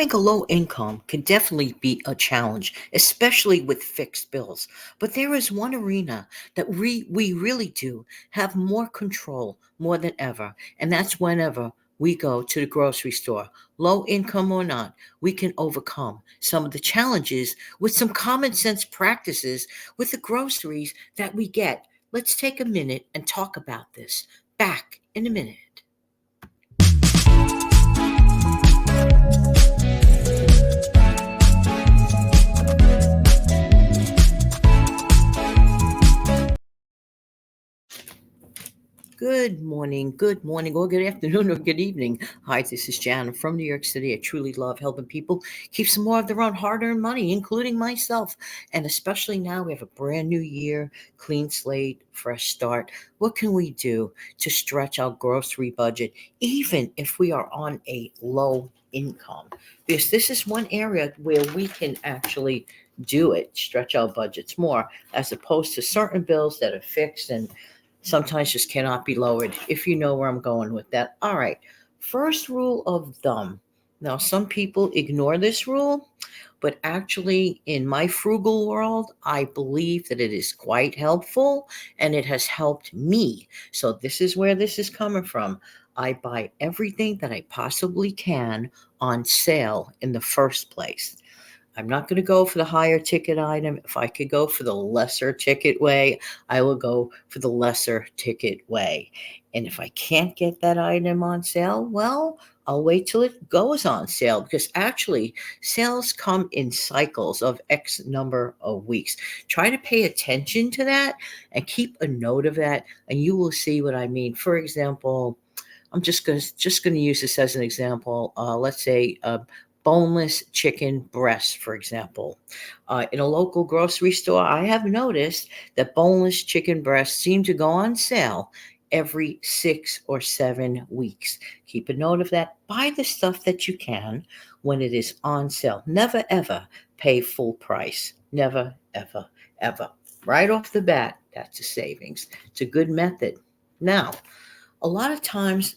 Having a low income can definitely be a challenge, especially with fixed bills. But there is one arena that we really do have more control more than ever, and that's whenever we go to the grocery store. Low income or not, we can overcome some of the challenges with some common sense practices with the groceries that we get. Let's take a minute and talk about this. Back in a minute. Good morning, or good afternoon, or good evening. Hi, this is Jan from New York City. I truly love helping people keep some more of their own hard earned money, including myself. And especially now we have a brand new year, clean slate, fresh start. What can we do to stretch our grocery budget, even if we are on a low income? Because this is one area where we can actually do it, stretch our budgets more, as opposed to certain bills that are fixed and sometimes just cannot be lowered, if you know where I'm going with that. All right. First rule of thumb. Now, some people ignore this rule, but actually, in my frugal world, I believe that it is quite helpful and it has helped me. So, this is where this is coming from. I buy everything that I possibly can on sale in the first place. I'm not going to go for the higher ticket item. If I could go for the lesser ticket way, I will go for the lesser ticket way. And if I can't get that item on sale, well, I'll wait till it goes on sale because actually sales come in cycles of X number of weeks. Try to pay attention to that and keep a note of that, and you will see what I mean. For example, I'm just gonna use this as an example. Let's say boneless chicken breast, for example. In a local grocery store, I have noticed that boneless chicken breasts seem to go on sale every 6 or 7 weeks. Keep a note of that. Buy the stuff that you can when it is on sale. Never ever pay full price. Never ever ever. Right off the bat, that's a savings. It's a good method. Now, a lot of times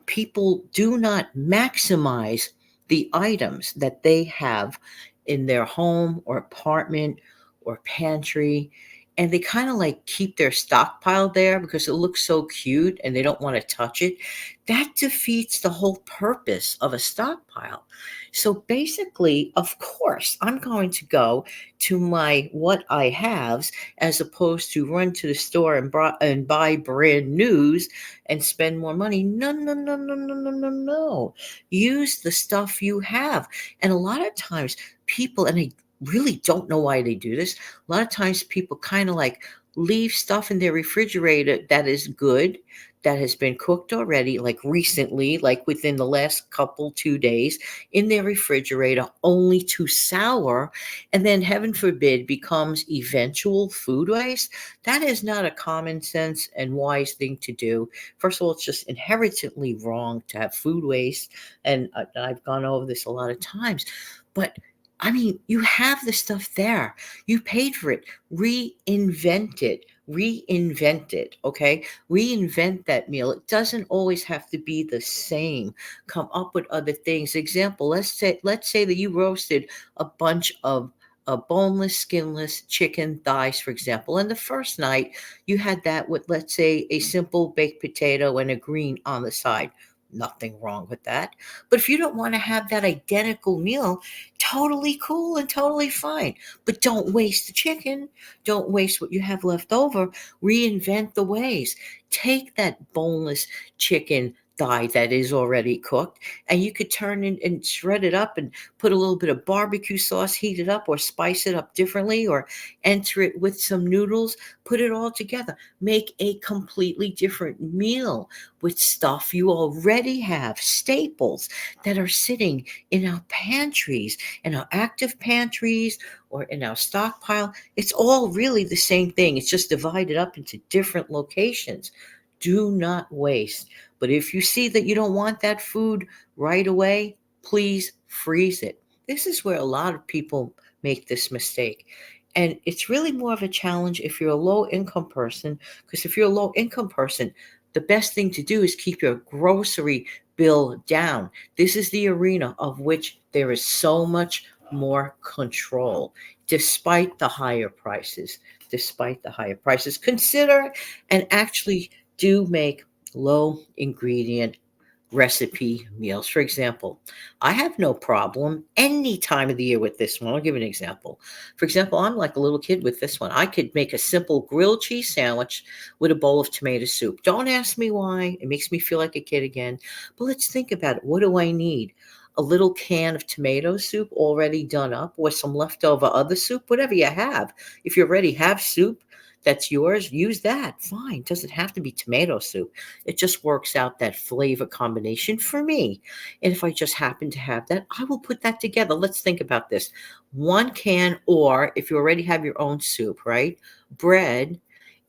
people do not maximize the items that they have in their home or apartment or pantry. And they kind of like keep their stockpile there because it looks so cute and they don't want to touch it. That defeats the whole purpose of a stockpile. So basically, of course, I'm going to go to my what I haves as opposed to run to the store and buy brand news and spend more money. No, no, no, no, no, no, no, no. Use the stuff you have. And a lot of times, people, and I really don't know why they do this, a lot of times people kind of like leave stuff in their refrigerator that is good, that has been cooked already, like recently, like within the last couple, 2 days, in their refrigerator, only to sour, and then heaven forbid becomes eventual food waste. That is not a common sense and wise thing to do. First of all, it's just inherently wrong to have food waste. And I've gone over this a lot of times. But I mean, you have the stuff there. You paid for it. Reinvent it. Reinvent it. Okay. Reinvent that meal. It doesn't always have to be the same. Come up with other things. Example, let's say that you roasted a bunch of boneless, skinless chicken thighs, for example. And the first night you had that with, let's say, a simple baked potato and a green on the side. Nothing wrong with that. But if you don't want to have that identical meal, totally cool and totally fine. But don't waste the chicken. Don't waste what you have left over. Reinvent the ways. Take that boneless chicken thigh that is already cooked and you could turn it and shred it up and put a little bit of barbecue sauce, heat it up or spice it up differently or enter it with some noodles, put it all together. Make a completely different meal with stuff you already have, staples that are sitting in our pantries, in our active pantries, or in our stockpile. It's all really the same thing. It's just divided up into different locations. Do not waste. But if you see that you don't want that food right away, please freeze it. This is where a lot of people make this mistake. And it's really more of a challenge if you're a low income person, because if you're a low income person, the best thing to do is keep your grocery bill down. This is the arena of which there is so much more control, despite the higher prices. Despite the higher prices, consider and actually do make low ingredient recipe meals. For example, I have no problem any time of the year with this one. I'll give an example. For example, I'm like a little kid with this one. I could make a simple grilled cheese sandwich with a bowl of tomato soup. Don't ask me why. It makes me feel like a kid again. But let's think about it. What do I need? A little can of tomato soup already done up, or some leftover other soup, whatever you have. If you already have soup that's yours, use that. Fine. Doesn't have to be tomato soup. It just works out that flavor combination for me. And if I just happen to have that, I will put that together. Let's think about this. One can, or if you already have your own soup, right? Bread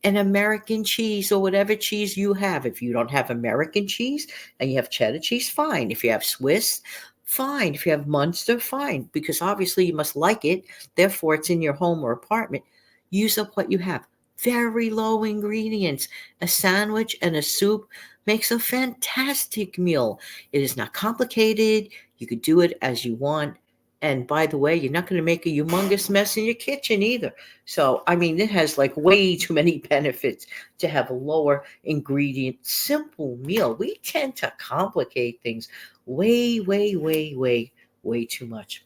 and American cheese or whatever cheese you have. If you don't have American cheese and you have cheddar cheese, fine. If you have Swiss, fine. If you have Munster, fine. Because obviously you must like it. Therefore, it's in your home or apartment. Use up what you have. Very low ingredients. A sandwich and a soup makes a fantastic meal. It is not complicated. You could do it as you want. And by the way, you're not going to make a humongous mess in your kitchen either. So, I mean, it has like way too many benefits to have a lower ingredient, simple meal. We tend to complicate things way, way, way, way, way too much.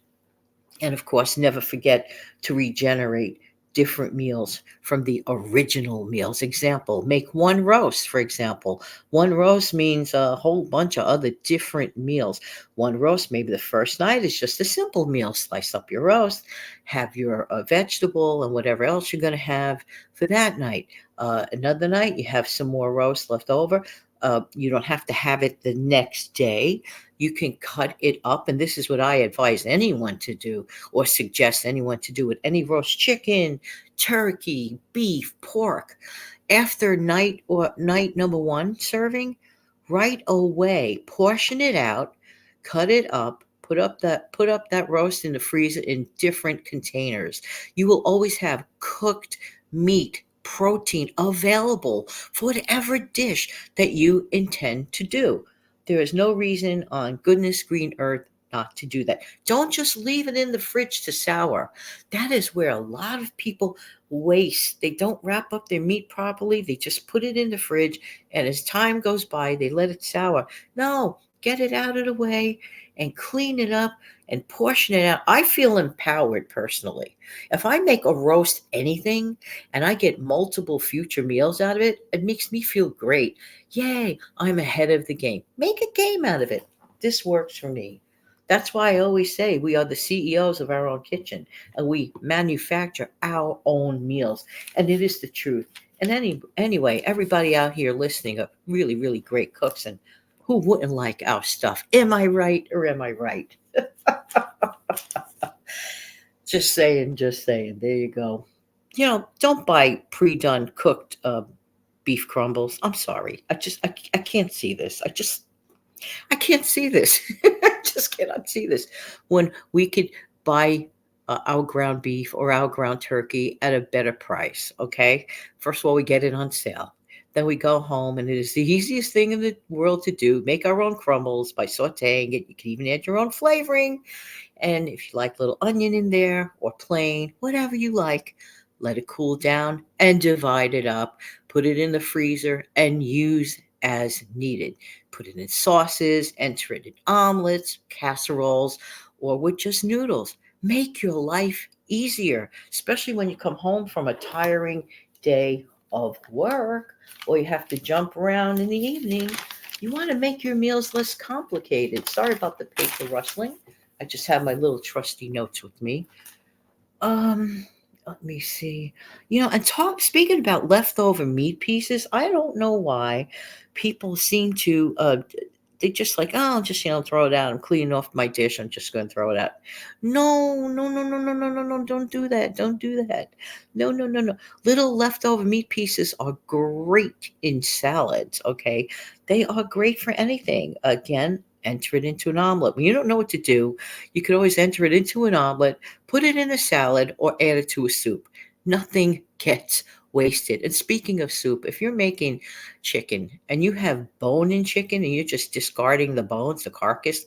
And of course, never forget to regenerate different meals from the original meals. Example, make one roast, for example. One roast means a whole bunch of other different meals. One roast, maybe the first night is just a simple meal. Slice up your roast, have your vegetable and whatever else you're going to have for that night. Another night, you have some more roast left over. You don't have to have it the next day. You can cut it up. And this is what I advise anyone to do or suggest anyone to do with any roast chicken, turkey, beef, pork. After night number one serving, right away, portion it out, cut it up, put up that roast in the freezer in different containers. You will always have cooked meat, protein available for whatever dish that you intend to do. There is no reason on goodness green earth not to do that. Don't just leave it in the fridge to sour. That is where a lot of people waste. They don't wrap up their meat properly. They just put it in the fridge, and as time goes by, they let it sour. No, get it out of the way and clean it up and portion it out. I feel empowered personally. If I make a roast anything and I get multiple future meals out of it, it makes me feel great. Yay, I'm ahead of the game. Make a game out of it. This works for me. That's why I always say we are the CEOs of our own kitchen and we manufacture our own meals. And it is the truth. And anyway, everybody out here listening are really, really great cooks. And who wouldn't like our stuff? Am I right or am I right? Just saying, just saying. There you go. Don't buy pre-done cooked beef crumbles. I'm sorry. I can't see this. I can't see this. I just cannot see this. When we could buy our ground beef or our ground turkey at a better price, okay? First of all, we get it on sale. Then we go home, and it is the easiest thing in the world to do. Make our own crumbles by sauteing it. You can even add your own flavoring. And if you like little onion in there or plain, whatever you like, let it cool down and divide it up. Put it in the freezer and use as needed. Put it in sauces, enter it in omelets, casseroles, or with just noodles. Make your life easier, especially when you come home from a tiring day of work or you have to jump around in the evening. You want to make your meals less complicated. Sorry about the paper rustling. I just have my little trusty notes with me. Let me see. And speaking about leftover meat pieces, I don't know why people seem to they just like, oh, I'll just throw it out. I'm cleaning off my dish. I'm just going to throw it out. No, no, no, no, no, no, no, no. Don't do that. Don't do that. No, no, no, no. Little leftover meat pieces are great in salads. Okay, they are great for anything. Again, enter it into an omelet. When you don't know what to do, you could always enter it into an omelet, put it in a salad, or add it to a soup. Nothing gets waste it. And speaking of soup, if you're making chicken and you have bone in chicken and you're just discarding the bones, the carcass,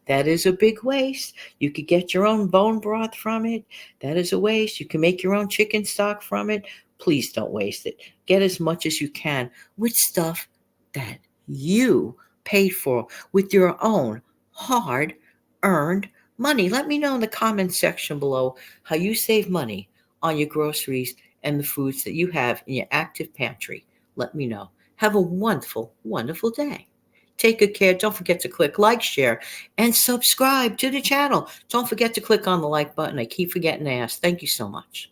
that is a big waste. You could get your own bone broth from it. That is a waste. You can make your own chicken stock from it. Please don't waste it. Get as much as you can with stuff that you paid for with your own hard earned money. Let me know in the comments section below how you save money on your groceries and the foods that you have in your active pantry. Let me know. Have a wonderful, wonderful day. Take good care. Don't forget to click like, share, and subscribe to the channel. Don't forget to click on the like button. I keep forgetting to ask. Thank you so much.